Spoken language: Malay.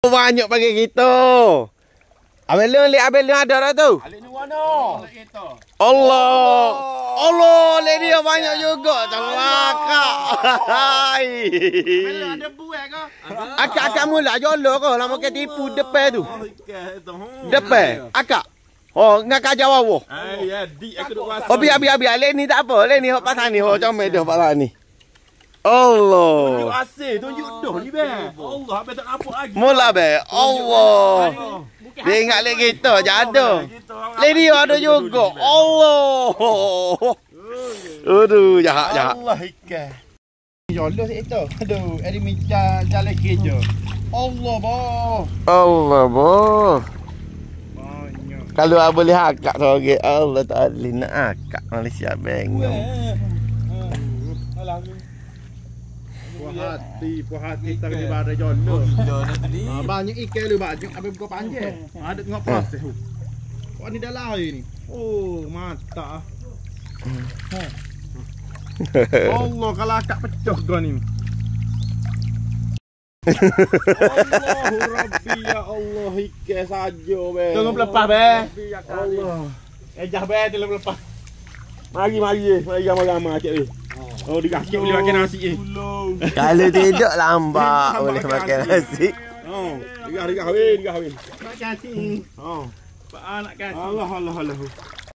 Banyak pagi kita. Abang Leon ada dah tu. Alik ni mana? Allah. Allah, lek dia banyak juga. Celaka. Abang ada buat ke? Akak mula jolo ke lama ke tipu depan tu. Depan. Akak. Oh, ngak aja wawo. Ya, dik aku duk rasa. Oh, biar. Lek ni tak apa. Lek ni hok pasal ni, hok comel dah pasal ni. Allah. Tunjuk asyik, tunjuk dah ni be. Allah, abang tak nampak lagi. Mula be. Allah. Dia ingat lek kita jatuh. Lek dia ada juga. Allah. Aduh, jahat. Allah ikan. Jolos itu. Aduh, ada jalan kerja. Allah boh. Allah boh. Banyak. Kalau abang boleh akak sorang, Allah tak boleh nak akak Malaysia bengong. Alah. Puas hati tak kena pada jodoh. Banyak ikan lu banyak apa buka panjang. Ada tengok proses tu. Kau ni dah lari ni. Oh, mata. Allah kalau akak pecah kau ni. Allahu Rabbi ya Allah ikan saja be. Tunggu lepas be. Allah. Ejah be tunggu lepas. Mari ramai-ramai cik be. Oh dikasih boleh makan nasi ni. Kalau tidak lambat boleh makan nasi. Oh, digah kahwin. Nak kasih. Oh. Pak nak kasih. Allah.